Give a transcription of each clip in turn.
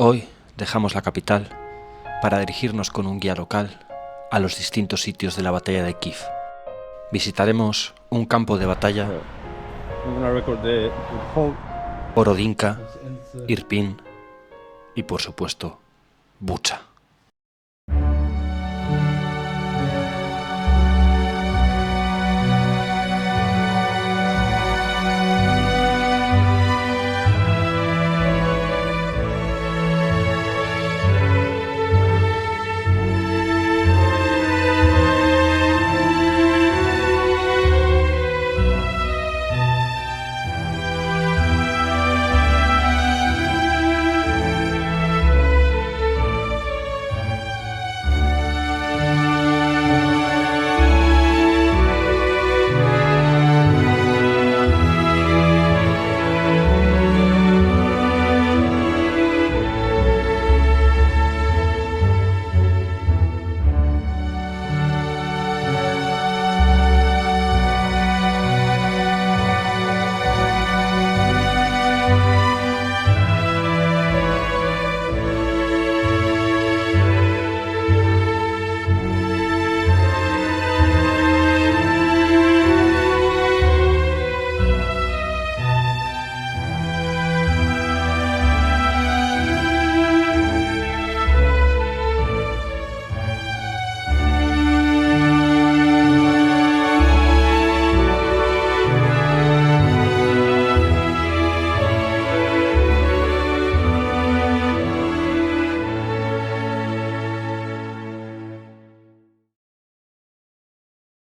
Hoy dejamos la capital para dirigirnos con un guía local a los distintos sitios de la batalla de Kiev. Visitaremos un campo de batalla, Borodinka, Irpin y, por supuesto, Bucha.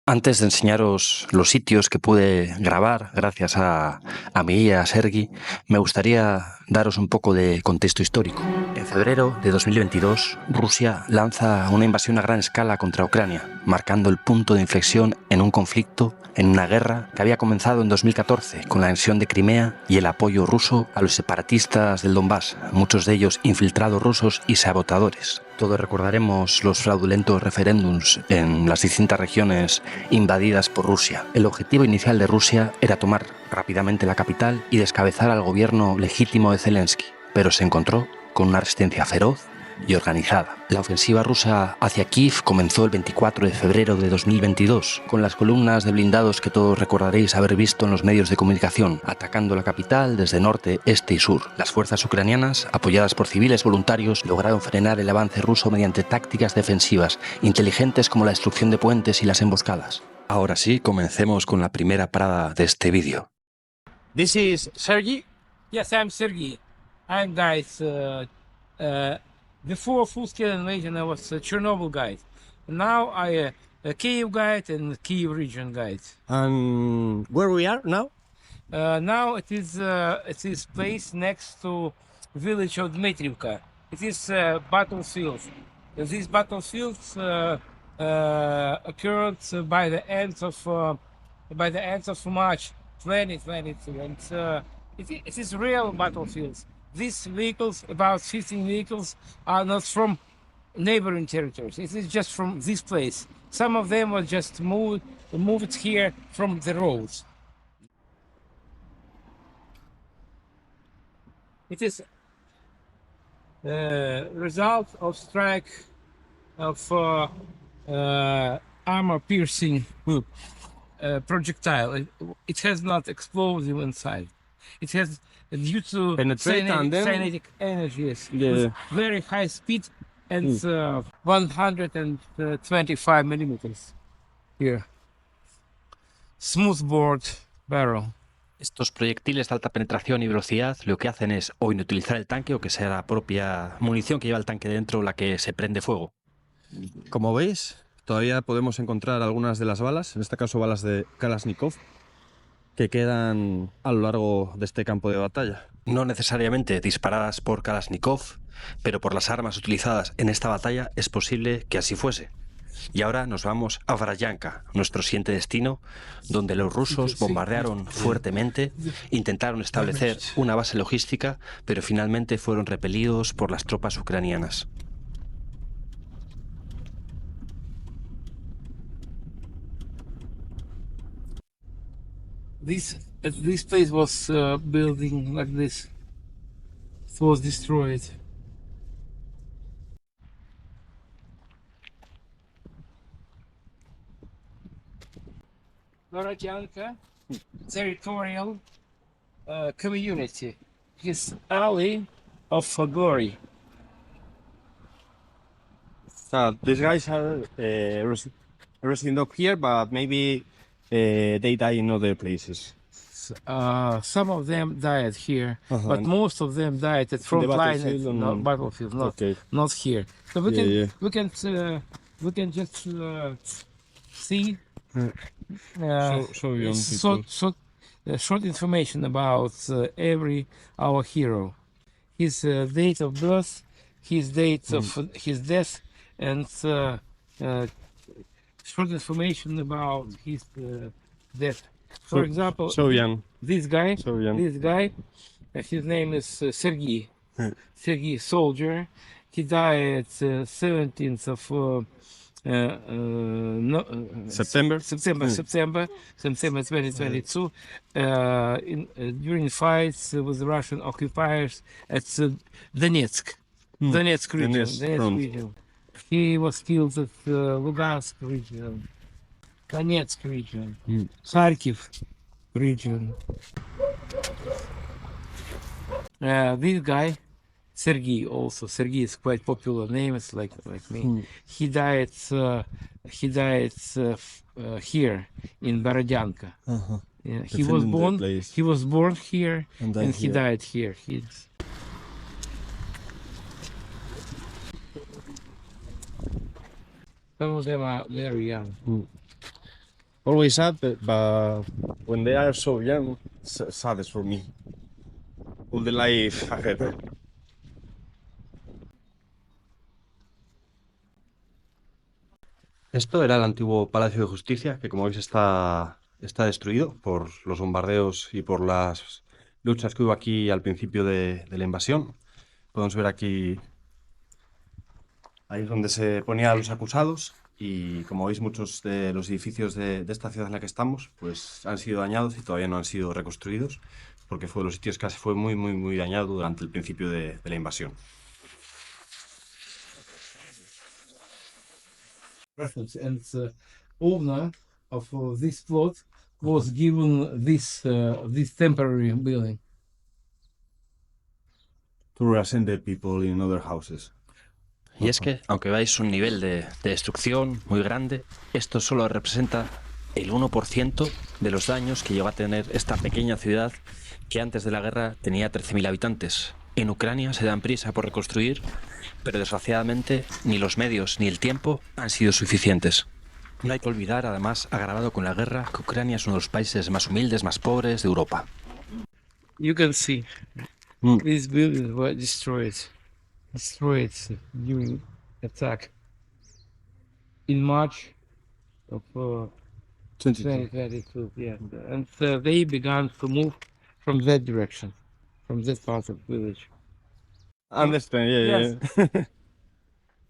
Antes de enseñaros los sitios que pude grabar gracias a mi guía Sergi, me gustaría daros un poco de contexto histórico. En febrero de 2022, Rusia lanza una invasión a gran escala contra Ucrania, marcando el punto de inflexión en un conflicto, en una guerra que había comenzado en 2014 con la anexión de Crimea y el apoyo ruso a los separatistas del Donbass, muchos de ellos infiltrados rusos y sabotadores. Todos recordaremos los fraudulentos referéndums en las distintas regiones invadidas por Rusia. El objetivo inicial de Rusia era tomar rápidamente la capital y descabezar al gobierno legítimo de Zelensky, pero se encontró con una resistencia feroz y organizada. La ofensiva rusa hacia Kiev comenzó el 24 de febrero de 2022, con las columnas de blindados que todos recordaréis haber visto en los medios de comunicación, atacando la capital desde norte, este y sur. Las fuerzas ucranianas, apoyadas por civiles voluntarios, lograron frenar el avance ruso mediante tácticas defensivas inteligentes como la destrucción de puentes y las emboscadas. Ahora sí, comencemos con la primera parada de este vídeo. This is Sergi. Yes, I'm Sergey. I'm guys. Before full-scale invasion, I was a Chernobyl guide. Now I a Kyiv guide and Kyiv region guide. And where we are now? Now it is place next to village of Dmitrivka. It is battlefield. These battlefields occurred by the end of March 2022, and it is real battlefields. These vehicles, about 15 vehicles, are not from neighboring territories. It is just from this place. Some of them were just moved here from the roads. It is result of strike of armor-piercing projectile. It has not explosive inside. It has, due to kinetic energy, with very high speed and 125 millimeters here. Smoothbore barrel. Estos proyectiles de alta penetración y velocidad lo que hacen es o inutilizar el tanque o que sea la propia munición que lleva el tanque dentro la que se prende fuego. Como veis, todavía podemos encontrar algunas de las balas, en este caso balas de Kalashnikov, que quedan a lo largo de este campo de batalla. No necesariamente disparadas por Kalashnikov, pero por las armas utilizadas en esta batalla es posible que así fuese. Y ahora nos vamos a Vryanka, nuestro siguiente destino, donde los rusos bombardearon fuertemente, intentaron establecer una base logística, pero finalmente fueron repelidos por las tropas ucranianas. This place was building like this. It was destroyed. Borodyanka territorial community. His alley of glory. So these guys are resident up here, but maybe they die in other places. Some of them died here, Uh-huh. but most of them died at front line at battlefield no, and- battlefield, Okay. not here. So we Yeah, can yeah. we can just see Show young short information about every our hero, his date of birth, his date of his death, and short information about his death. For example, So young. this guy, So young. his name is Sergei. Sergei, soldier. He died 17th of September? September 2022 during fights with Russian occupiers at Donetsk. Donetsk region. Donetsk front. region. He was killed at Lugansk region, Donetsk region, Kharkiv region. This guy, Sergei, also Sergei is quite popular name. It's like me. He died. Here in Borodyanka. Uh-huh. Yeah, he was Defending the born. place. He was born here, And and, died he here. died here. Some of them are very young. Always sad, but when they are so young, saddest for me. All the life ahead. Esto era el antiguo Palacio de Justicia, que como veis está destruido por los bombardeos y por las luchas que hubo aquí al principio de la invasión. Podemos ver aquí, ahí es donde se ponía a los acusados y como veis muchos de los edificios de esta ciudad en la que estamos pues han sido dañados y todavía no han sido reconstruidos porque fue de los sitios que fue muy dañado durante el principio de la invasión. And owner of this plot was given this temporary building. To reascend the people in other houses. Y es que, aunque veáis un nivel de destrucción muy grande, esto solo representa el 1% de los daños que llegó a tener esta pequeña ciudad que antes de la guerra tenía 13.000 habitantes. En Ucrania se dan prisa por reconstruir, pero desgraciadamente ni los medios ni el tiempo han sido suficientes. No hay que olvidar, además, agravado con la guerra, que Ucrania es uno de los países más humildes, más pobres de Europa. You can see these buildings were destroyed during attack in March of 2022. Yeah, and they began to move from that direction, from that part of the village. Understand, Yes. yeah.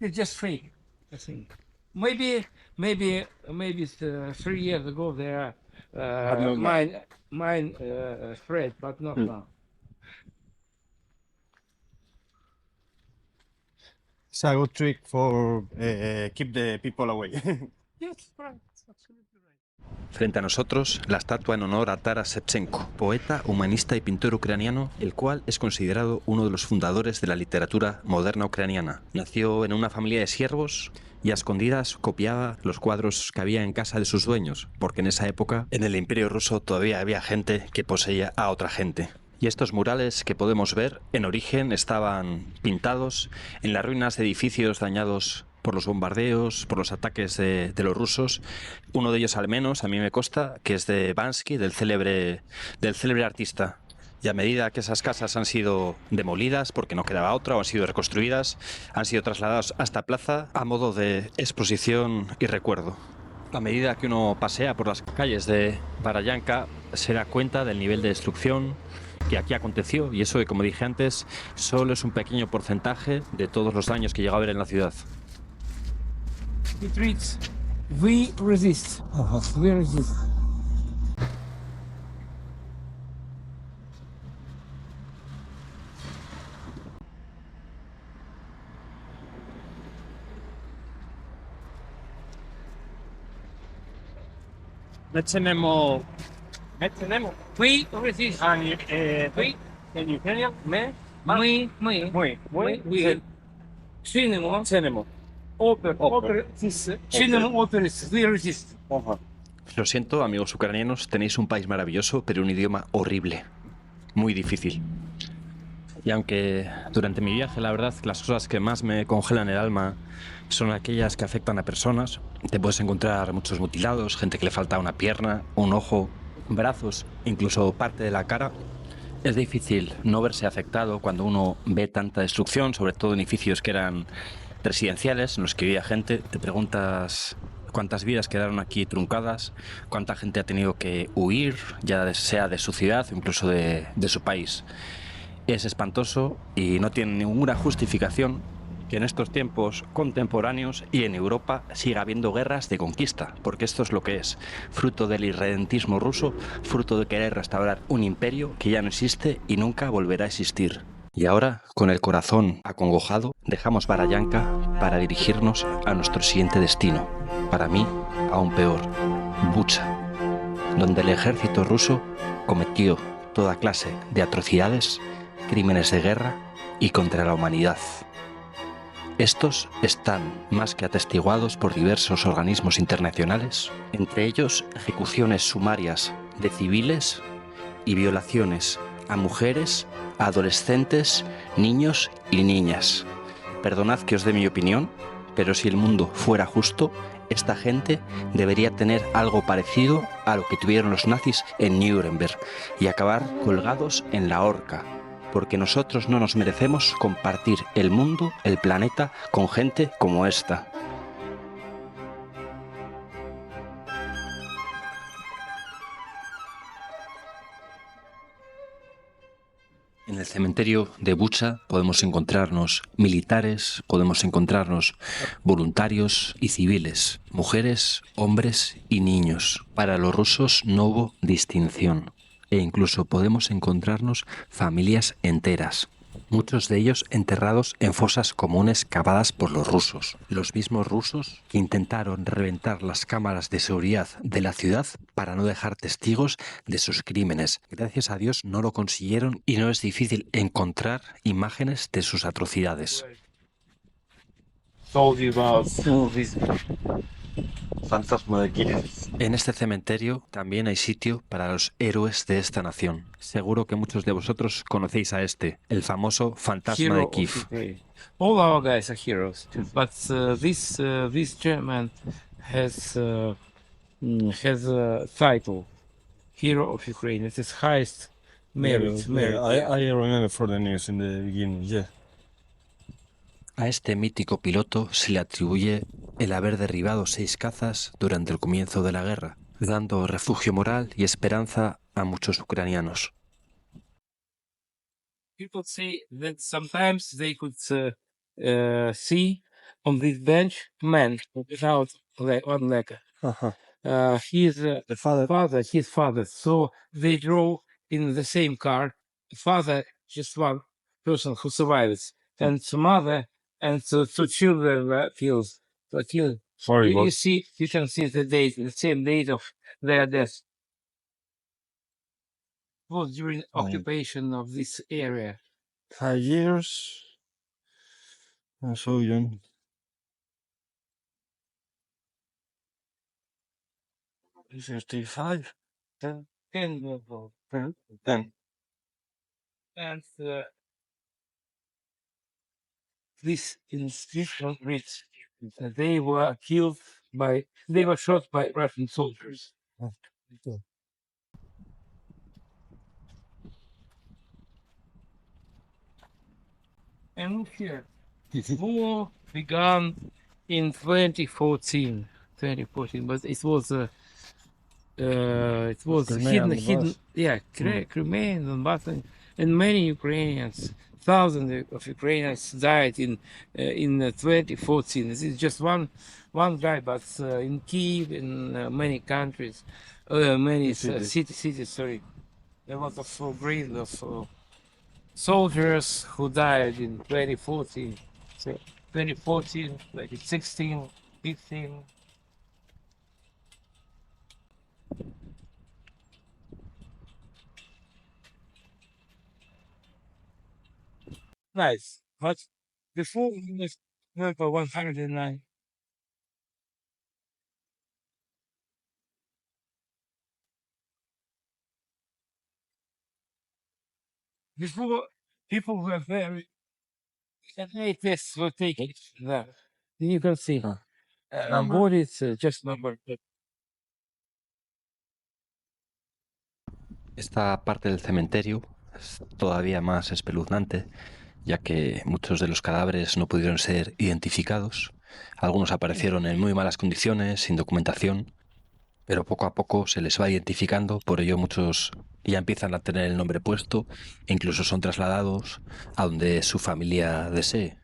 It's just fake, I think. Maybe 3 years ago there no, mine threat, but not now. It's a good trick for keep the people away. Yes, right. That's absolutely right. Frente a nosotros, la estatua en honor a Taras Shevchenko, poeta, humanista y pintor ucraniano, el cual es considerado uno de los fundadores de la literatura moderna ucraniana. Nació en una familia de siervos y a escondidas copiaba los cuadros que había en casa de sus dueños, porque en esa época, en el Imperio ruso, todavía había gente que poseía a otra gente. Y estos murales que podemos ver, en origen estaban pintados en las ruinas de edificios dañados por los bombardeos, por los ataques de los rusos. Uno de ellos al menos, a mí me consta, que es de Bansky, del célebre artista. Y a medida que esas casas han sido demolidas, porque no quedaba otra, o han sido reconstruidas, han sido trasladadas a esta plaza a modo de exposición y recuerdo. A medida que uno pasea por las calles de Borodyanka, se da cuenta del nivel de destrucción que aquí aconteció, y eso que, como dije antes, solo es un pequeño porcentaje de todos los daños que llegó a haber en la ciudad. It reads, "We resist. We resist." Mettenemo. We resist. We. In Ukrainian, me. Мы. We. Cinema. Mettenemo. Opera. Cinema opera. We resist. Lo siento, amigos ucranianos, tenéis un país maravilloso, pero un idioma horrible. Muy difícil. Y aunque durante mi viaje, la verdad, las cosas que más me congelan el alma son aquellas que afectan a personas, te puedes encontrar muchos mutilados, gente que le falta una pierna, un ojo, brazos, incluso parte de la cara. Es difícil no verse afectado cuando uno ve tanta destrucción, sobre todo edificios que eran residenciales en los que vivía gente. Te preguntas cuántas vidas quedaron aquí truncadas, cuánta gente ha tenido que huir, ya sea de su ciudad o incluso de su país. Es espantoso y no tiene ninguna justificación que en estos tiempos contemporáneos y en Europa siga habiendo guerras de conquista, porque esto es lo que es, fruto del irredentismo ruso, fruto de querer restaurar un imperio que ya no existe y nunca volverá a existir. Y ahora, con el corazón acongojado, dejamos Barallanca para dirigirnos a nuestro siguiente destino, para mí, aún peor, Bucha, donde el ejército ruso cometió toda clase de atrocidades, crímenes de guerra y contra la humanidad. Estos están más que atestiguados por diversos organismos internacionales, entre ellos ejecuciones sumarias de civiles y violaciones a mujeres, a adolescentes, niños y niñas. Perdonad que os dé mi opinión, pero si el mundo fuera justo, esta gente debería tener algo parecido a lo que tuvieron los nazis en Nuremberg y acabar colgados en la horca, porque nosotros no nos merecemos compartir el mundo, el planeta, con gente como esta. En el cementerio de Bucha podemos encontrarnos militares, podemos encontrarnos voluntarios y civiles, mujeres, hombres y niños. Para los rusos no hubo distinción e incluso podemos encontrarnos familias enteras. Muchos de ellos enterrados en fosas comunes cavadas por los rusos. Los mismos rusos que intentaron reventar las cámaras de seguridad de la ciudad para no dejar testigos de sus crímenes. Gracias a Dios no lo consiguieron y no es difícil encontrar imágenes de sus atrocidades. Fantasma de Kiev. En este cementerio también hay sitio para los héroes de esta nación. Seguro que muchos de vosotros conocéis a este, el famoso fantasma de Kiev. All our guys are heroes, but this German has a title, Hero of Ukraine. It's his highest merit. I remember for the news in the beginning, yeah. A este mítico piloto se le atribuye el haber derribado 6 cazas durante el comienzo de la guerra, dando refugio moral y esperanza a muchos ucranianos. People say that sometimes they could see on this bench man without one leg. His The father. his father. So they drove in the same car. Father, just one person who survives, and mother and two children were killed. Sorry, You see, you can see the date, the same date of their death. It was during occupation of this area. 5 years. I'm so young. Is it 35? 10? 10 years old. 10. And this inscription reads that they were shot by Russian soldiers. And look here, war began in 2014, but it was Crimea, hidden, Donbass. yeah, Crimea and Donbass, and many Ukrainians, thousands of Ukrainians died in 2014. This is just one guy, but in Kiev, in many countries, many cities. Sorry, there was a grave of soldiers who died in 2014. So 2014, 2016, 15. nice. But before it was number 109. Before people were very and many tests were taken there. You can see body is just number. Esta parte del cementerio es todavía más espeluznante, ya que muchos de los cadáveres no pudieron ser identificados. Algunos aparecieron en muy malas condiciones, sin documentación, pero poco a poco se les va identificando, por ello muchos ya empiezan a tener el nombre puesto e incluso son trasladados a donde su familia desee.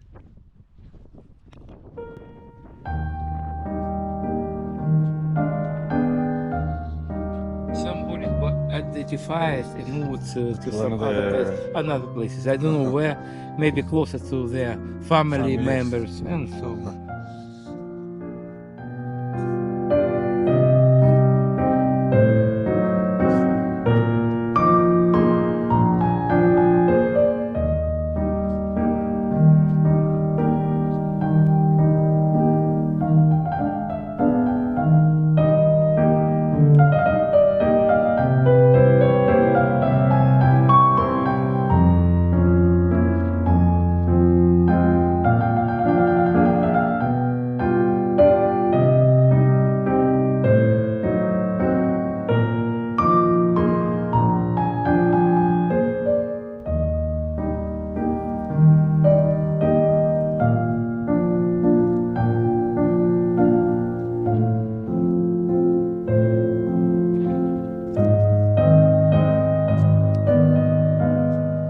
Somebody identified and moved to some Another- other places. I don't know where, maybe closer to their family Families. members and so on.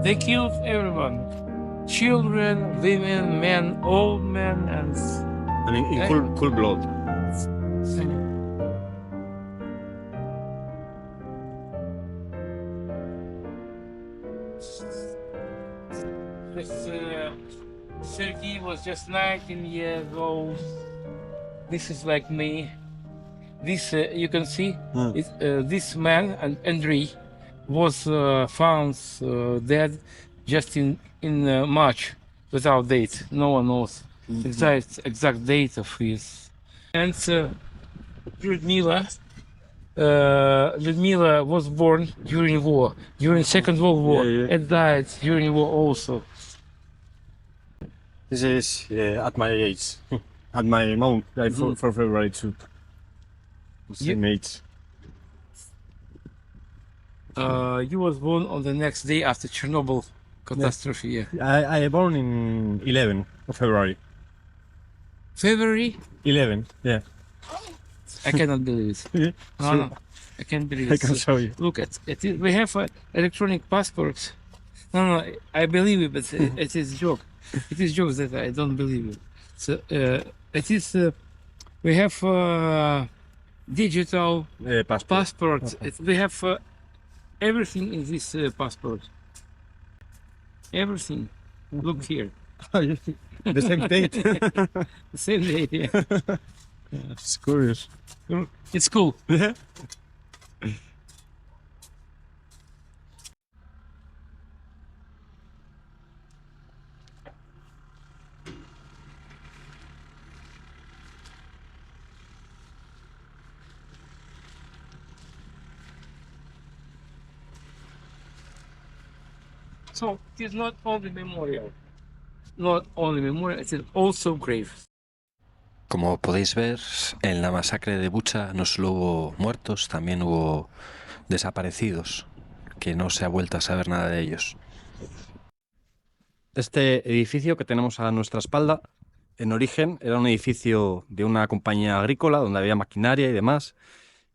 They killed everyone. Children, women, men, old men, and And in Eh? cool blood. this Sergei was just 19 years old. This is like me. This you can see. This man and Andrei was found dead just in March without date. No one knows exact date of his. And Ludmila. Ludmila was born during war, during Second World War, Yeah, yeah. and died during war also. This is at my age. At my mount, for February too. Same age. You was born on the next day after Chernobyl catastrophe. Yeah. I born in 11 of February. February? 11, yeah. I cannot believe it. Yeah, No, sure. no, I can't believe I it. can show you. Look at it. We have electronic passports. No, I believe it, but it is joke. It is jokes that I don't believe it. So it is. We have digital Passport. passport. We have everything in this passport. Everything. Look here. The same date. The same date. Yeah. It's curious. It's cool. Yeah. So it is not only memorial. Not only memorial, it is also grave. Como podéis ver, en la masacre de Bucha no solo hubo muertos, también hubo desaparecidos, que no se ha vuelto a saber nada de ellos. Este edificio que tenemos a nuestra espalda, en origen era un edificio de una compañía agrícola donde había maquinaria y demás,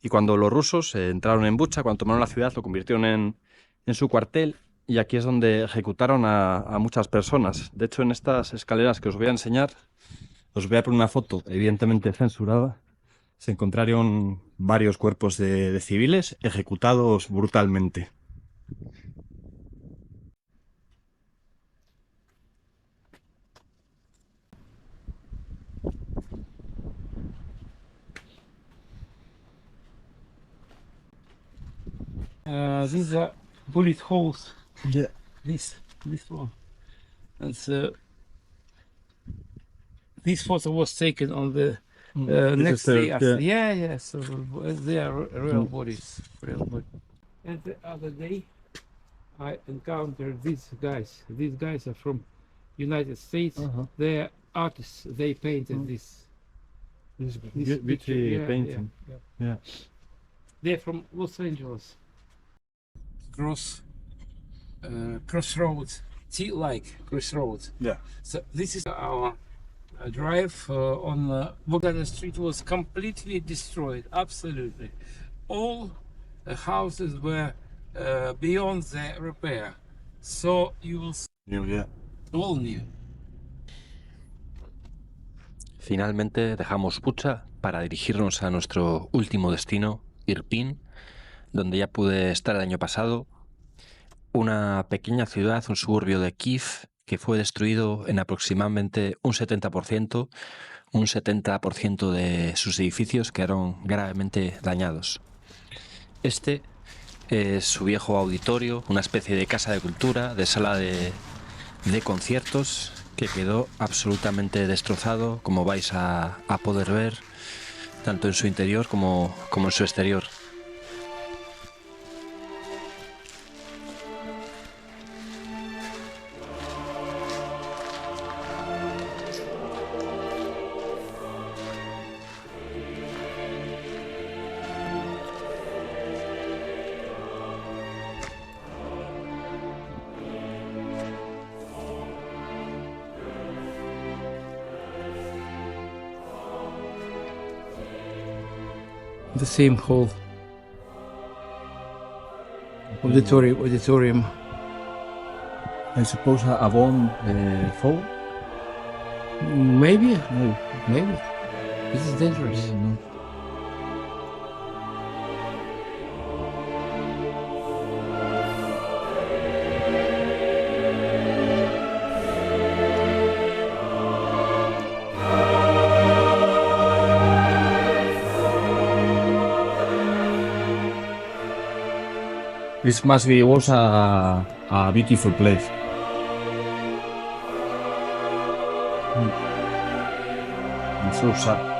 y cuando los rusos entraron en Bucha, cuando tomaron la ciudad, lo convirtieron en su cuartel, y aquí es donde ejecutaron a muchas personas. De hecho, en estas escaleras que os voy a enseñar, os voy a poner una foto, evidentemente censurada. Se encontraron varios cuerpos de civiles ejecutados brutalmente. These are bullet holes. Yeah. This one. And this photo was taken on the next day after. Yeah. So they are real bodies, real bodies. And the other day, I encountered these guys. These guys are from United States. They're artists. They painted this picture. Beauty painting. Yeah. They're from Los Angeles. Crossroads, T-like crossroads. Yeah. So this is our drive on Bogdana Street was completely destroyed. Absolutely, all houses were beyond the repair. So you will see Yeah. all new. Finalmente dejamos Bucha para dirigirnos a nuestro último destino, Irpin, donde ya pude estar el año pasado, una pequeña ciudad, un suburbio de Kiev, que fue destruido en aproximadamente un 70%, un 70% de sus edificios quedaron gravemente dañados. Este es su viejo auditorio, una especie de casa de cultura, de sala de conciertos, que quedó absolutamente destrozado, como vais a poder ver, tanto en su interior como en su exterior. The same hall. Auditorium. I suppose a bomb fall? Maybe. This is dangerous. No. This must be also a beautiful place. And so sad.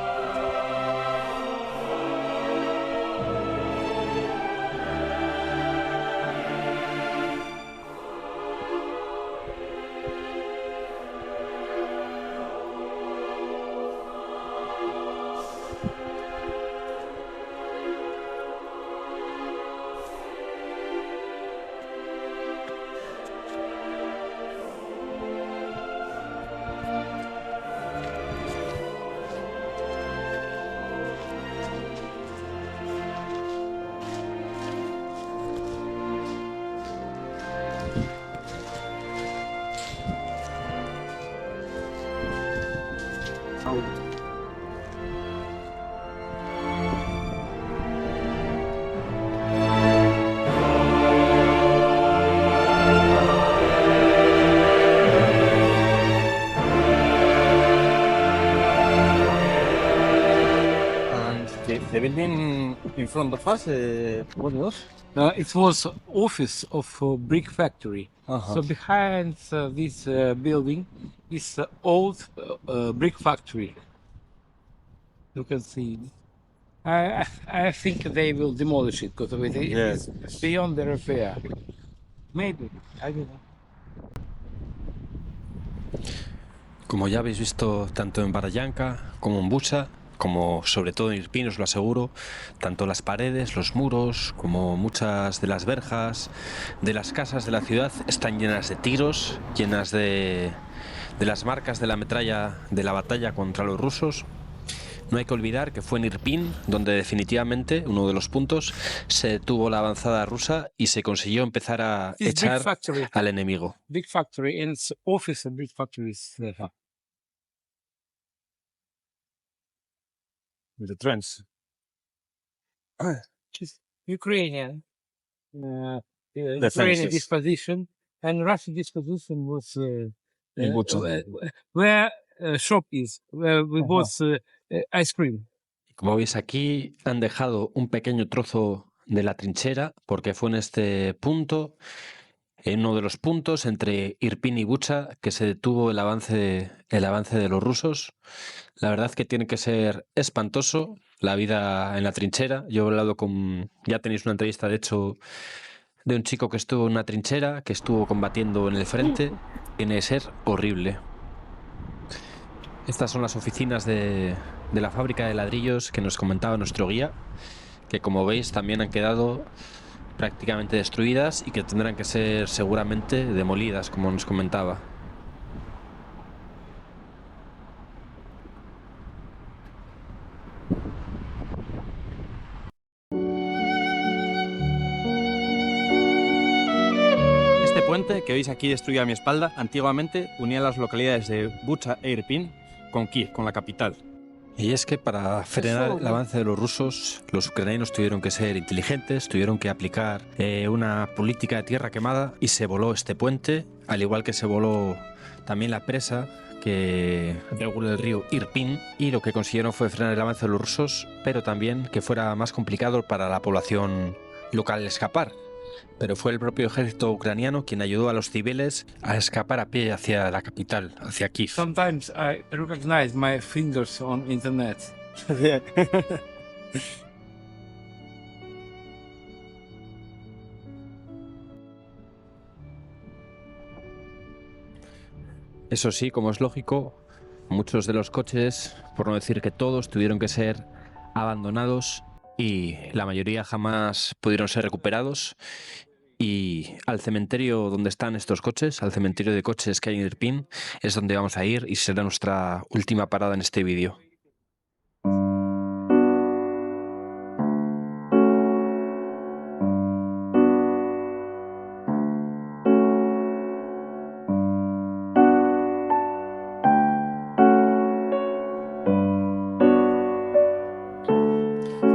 The building in front of us, what was? It was office of brick factory. So behind this building is old brick factory. You can see. I think they will demolish it because it's beyond the repair. Maybe. I don't know. Como ya habéis visto tanto en Barayanka como en Bucha, como sobre todo en Irpin, os lo aseguro, tanto las paredes, los muros, como muchas de las verjas de las casas de la ciudad están llenas de tiros, llenas de las marcas de la metralla de la batalla contra los rusos. No hay que olvidar que fue en Irpin donde definitivamente, uno de los puntos, se detuvo la avanzada rusa y se consiguió empezar a echar al enemigo. Big factory and office and big factories. With the trends. Just Ukrainian. Defenses. Ukrainian disposition and Russian disposition was In Bucha. where shop is, where we bought ice cream. Como veis aquí han dejado un pequeño trozo de la trinchera porque fue en este punto en uno de los puntos entre Irpin y Bucha, que se detuvo el avance de los rusos. La verdad que tiene que ser espantoso la vida en la trinchera. Yo he hablado ya tenéis una entrevista, de hecho, de un chico que estuvo en una trinchera, que estuvo combatiendo en el frente. Tiene que ser horrible. Estas son las oficinas de la fábrica de ladrillos que nos comentaba nuestro guía, que como veis también han quedado prácticamente destruidas y que tendrán que ser seguramente demolidas, como nos comentaba. Este puente que veis aquí destruido a mi espalda, antiguamente unía las localidades de Bucha e Irpin con Kiev, con la capital. Y es que para frenar el avance de los rusos, los ucranianos tuvieron que ser inteligentes, tuvieron que aplicar una política de tierra quemada y se voló este puente, al igual que se voló también la presa que regula el río Irpin, y lo que consiguieron fue frenar el avance de los rusos, pero también que fuera más complicado para la población local escapar. Pero fue el propio ejército ucraniano quien ayudó a los civiles a escapar a pie hacia la capital, hacia Kiev. Sometimes I recognize my fingers on internet. Eso sí, como es lógico, muchos de los coches, por no decir que todos, tuvieron que ser abandonados y la mayoría jamás pudieron ser recuperados. Y al cementerio donde están estos coches, al cementerio de coches que hay en Irpin, es donde vamos a ir y será nuestra última parada en este vídeo.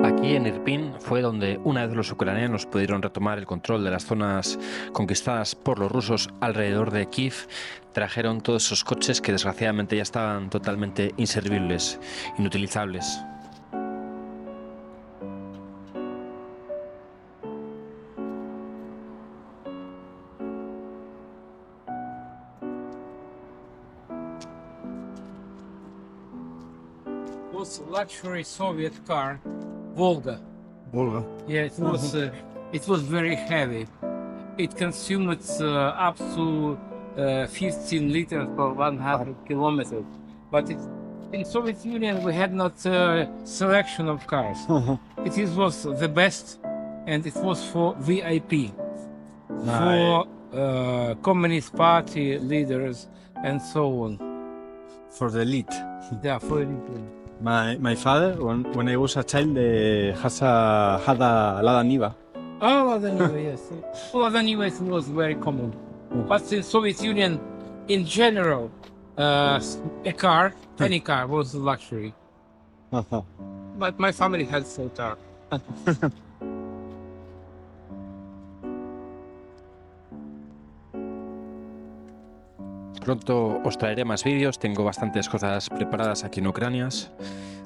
Aquí en Irpin fue donde una vez los ucranianos pudieron retomar el control de las zonas conquistadas por los rusos alrededor de Kiev. Trajeron todos esos coches que desgraciadamente ya estaban totalmente inservibles, inutilizables. It was a luxury Soviet car, Volga. Volga. Yeah, it was very heavy. It consumed up to 15 liters per 100 kilometers. But in Soviet Union we had not selection of cars. It was the best, and it was for VIP, for Communist Party leaders and so on. For the elite. Yeah, for elite. My father, when I was a child, had a Lada Niva. Oh, Lada Niva, yes. Lada Niva was very common. But in Soviet Union, in general, any car was a luxury. But my family had a car. Pronto os traeré más vídeos, tengo bastantes cosas preparadas aquí en Ucrania,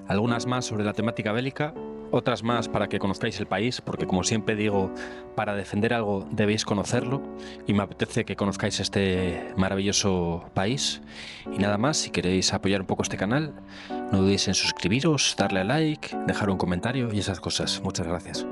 algunas más sobre la temática bélica, otras más para que conozcáis el país, porque como siempre digo, para defender algo debéis conocerlo, y me apetece que conozcáis este maravilloso país. Y nada más, si queréis apoyar un poco este canal, no dudéis en suscribiros, darle a like, dejar un comentario y esas cosas. Muchas gracias.